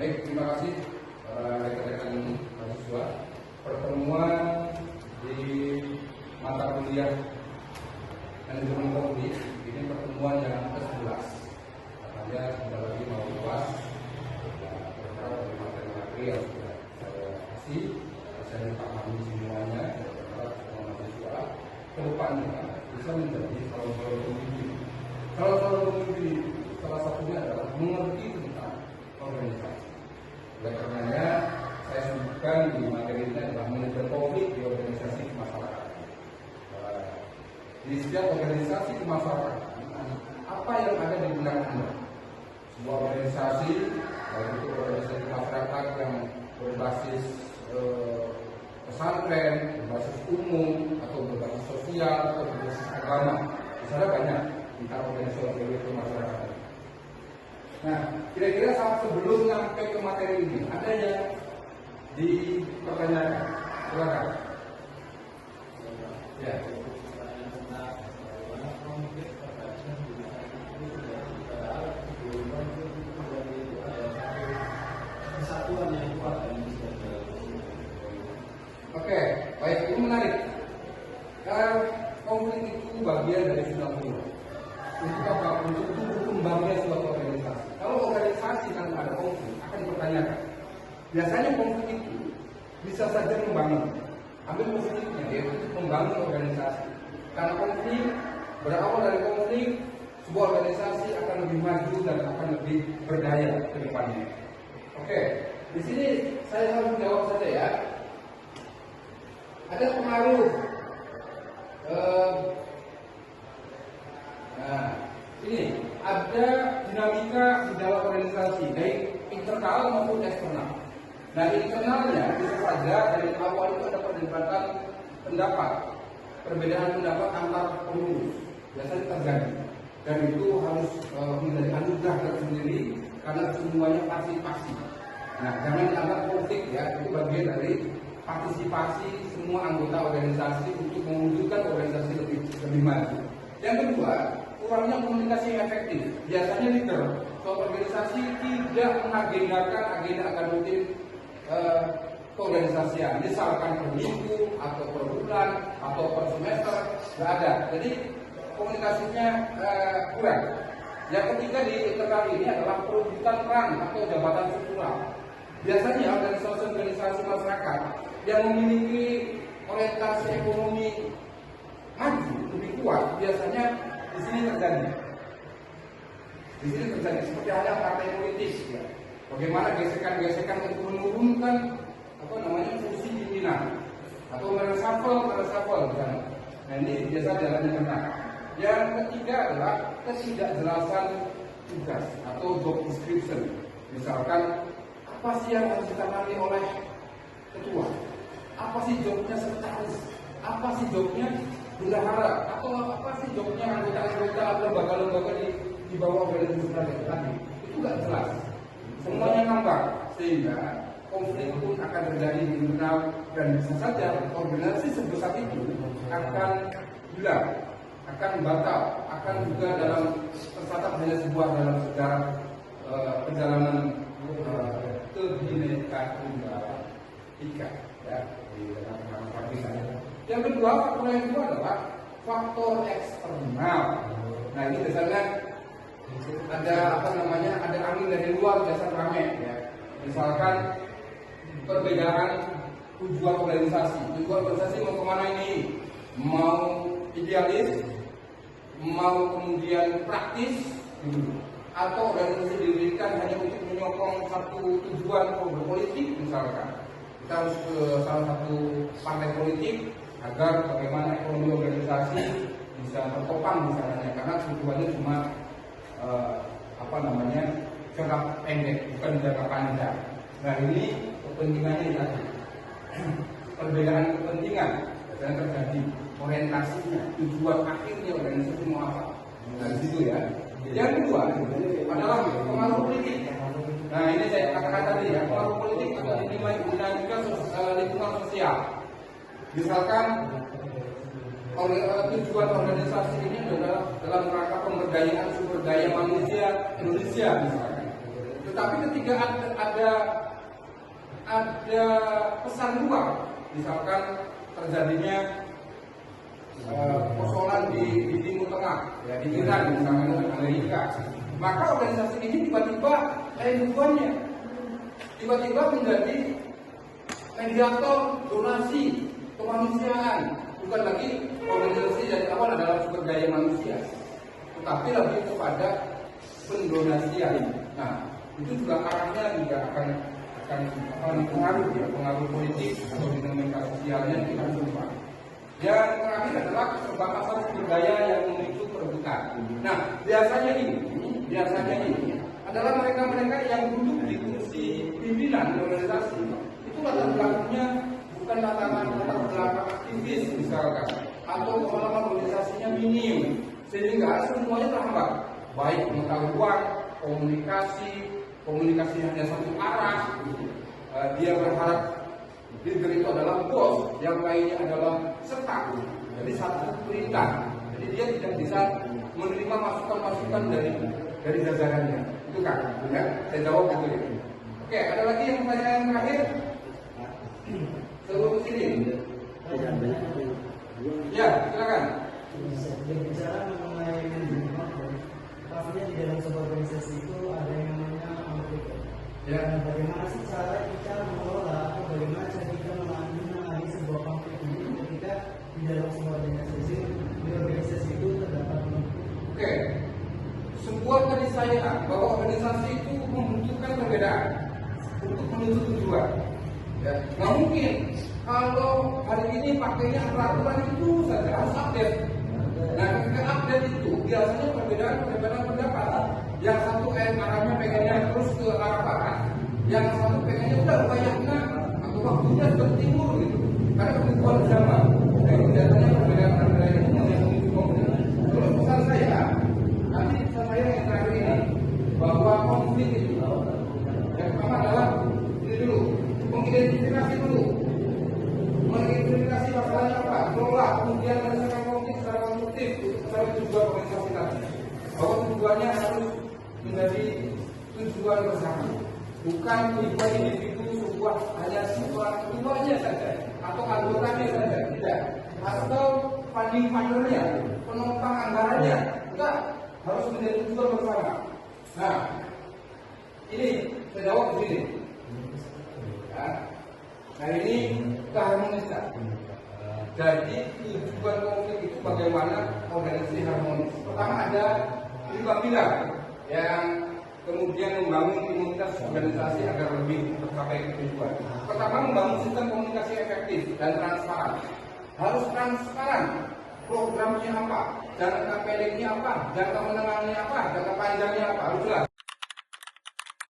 Baik, terima kasih para rekan-rekan mahasiswa. Pertemuan di mata kuliah manajemen publik ini pertemuan yang ke-11. Katanya sebentar lagi mau luas. Beberapa dari materi-materi yang sudah saya kasih, saya pahami semuanya. Beberapa mahasiswa kedepannya bisa menjadi calon-calon pemimpin. Calon-calon pemimpin salah satunya adalah mengerti tentang organisasi. Oleh karenanya saya sebutkan di materi ini adalah manajemen konflik di organisasi kemasyarakatan. Di setiap organisasi kemasyarakatan, apa yang ada di benak Anda? Sebuah organisasi, baik itu organisasi masyarakat yang berbasis pesantren, berbasis umum, atau berbasis sosial, atau berbasis agama. Di sana banyak tentang organisasi kemasyarakatan. Nah, kira-kira saat sebelum sampai ke materi ini, ada yang dipertanyakan? Silakan. Ya. Oke, baik, ini menarik. Konflik itu bagian dari sinambung. Untuk apa? Untuk berkembangnya suatu organisasi. Kalau organisasi kan ada konflik, akan dipertanyakan. Biasanya konflik itu bisa saja membangun. Ambil positifnya, yaitu membangun organisasi. Karena konflik berawal dari konflik, sebuah organisasi akan lebih maju dan akan lebih berdaya ke depannya. Oke, di sini saya harus jawab saja ya. Ada pengaruh. Ini ada dinamika di dalam organisasi, baik internal maupun eksternal. Nah, internalnya bisa saja dari awal itu ada perdebatan pendapat, perbedaan pendapat antar pengurus, biasanya terjadi. Dan itu harus menjadi anugerah tersendiri karena semuanya partisipasi. Nah, jangan dianggap konflik ya, itu bagian dari partisipasi semua anggota organisasi untuk mewujudkan organisasi lebih maju. Yang kedua, kurangnya komunikasi yang efektif. Biasanya leader suatu organisasi tidak mengagendakan agenda akan rutin keorganisasian, misalkan per minggu atau per bulan atau per semester, nggak ada. Jadi komunikasinya kurang. Yang ketiga di internal ini adalah perebutan peran atau jabatan struktural. Biasanya organisasi masyarakat yang memiliki orientasi ekonomi maju lebih kuat, biasanya di sini terjadi. Di sini terjadi seperti halnya partai politik, ya. Bagaimana gesekan-gesekan untuk menurunkan fungsi pimpinan atau mereshuffle misalnya. Nah, ini biasa jalan di tengah. Yang ketiga adalah ketidakjelasan tugas atau job description. Misalkan apa sih yang harus ditangani oleh ketua? Apa sih jobnya sekretaris? Apa sih jobnya bendahara? Atau apa sih jobnya anggota-anggota lembaga-lembaga di bawah organisasi tadi? Itu nggak jelas. Semuanya ngambang, sehingga konflik pun akan terjadi di internal dan bisa saja organisasi sebesar itu akan hilang, akan batal, akan juga dalam tercatat hanya sebuah dalam sejarah perjalanan kebinekaan tunggal ika, ya, di dalam partisan. Yang kedua, faktor yang kedua adalah faktor eksternal. Nah, ini biasanya ada ada angin dari luar biasa ramai, ya. Misalkan perbedaan tujuan organisasi. Tujuan organisasi mau kemana ini? Mau idealis, mau kemudian praktis, atau organisasi didirikan hanya untuk menyokong satu tujuan politik misalkan. Kita harus ke salah satu partai politik agar bagaimana ekonomi organisasi bisa tertopang misalnya, karena tujuannya cuma jangka pendek, bukan jangka panjang. Nah, ini kepentingannya tadi. Perbedaan kepentingan yang terjadi, orientasinya, tujuan akhirnya organisasi mau apa. Nah, di situ ya. Yang kedua adalah pengaruh politik. Nah, ini saya katakan tadi ya, pengaruh politik atau dinamika lingkungan sosial. Misalkan tujuan organisasi ini adalah dalam rangka pemberdayaan sumber daya manusia Indonesia misalkan. Itu Tetapi ketika ada pesan luar, misalkan terjadinya persoalan di Timur Tengah, ya, di Iran misalnya, di Amerika, maka organisasi ini tiba-tiba tujuannya tiba-tiba menjadi mediator donasi kemanusiaan, bukan lagi organisasi dari awal adalah sumber daya manusia, tetapi lebih kepada pendonasian. Nah, itu juga arahnya juga akan pengaruh, ya, pengaruh politik atau dinamika sosialnya kita lupa. Yang terakhir adalah keterbatasan sumber daya yang memicu perebutan. Nah, biasanya ini adalah mereka-mereka yang duduk di kursi pimpinan organisasi. Itu latar belakangnya bukan latar belakang aktivis misalkan, atau pengalaman organisasinya minim, sehingga semuanya terhambat, baik pengetahuan, komunikasi hanya satu arah. Dia berharap leader itu adalah bos, yang lainnya adalah staff. Jadi satu perintah. Jadi dia tidak bisa menerima masukan-masukan dari jajarannya. Itu kan, ya? Saya jawab itu ya. Oke, ada lagi yang pertanyaan terakhir? Seluruh sini. Ya, silakan. Berbicara mengenai manajemen, pastinya di dalam sebuah organisasi itu ada yang namanya anggota. Ya. Bagaimana sih cara kita mengelola atau bagaimana cara kita menangani sebuah konflik ini ketika di dalam sebuah organisasi itu terdapat konflik? Oke, sebuah tadi saya bahwa organisasi itu membutuhkan perbedaan untuk menuju tujuan. Ya, nggak mungkin kalau hari ini pakainya peraturan itu saja harus update. Nah, ketika update itu biasanya perbedaan pendapat. Yang satu arahnya pengennya terus ke arah barat, yang satu pengennya udah banyaknya atau waktunya ke timur gitu. Karena kebutuhan zaman. Jadi biasanya perbedaan itu yang terus pesan saya, nanti pesan saya yang terakhir ini bahwa konflik itu yang pertama adalah ini dulu, mengidentifikasi masalahnya apa, kelola, kemudian menyelesaikan konflik secara konstruktif secara tujuan organisasi tadi. Bahwa tujuannya harus menjadi tujuan bersama, bukan tujuan individu sebuah hanya seorang ketuanya saja atau anggotanya saja, tidak, atau funding partnernya, penopang anggarannya, enggak, harus menjadi tujuan bersama. Nah, ini saya jawab di sini. Ya. Nah, ini keharmonisan. Jadi tujuan konflik itu bagaimana organisasi harmonis. Pertama ada 5 pilar yang kemudian membangun imunitas organisasi agar lebih tercapai tujuan. Pertama, membangun sistem komunikasi efektif dan transparan. Harus transparan. Programnya apa, jangka pendeknya apa, jangka menengahnya apa, jangka panjangnya apa, harus jelas.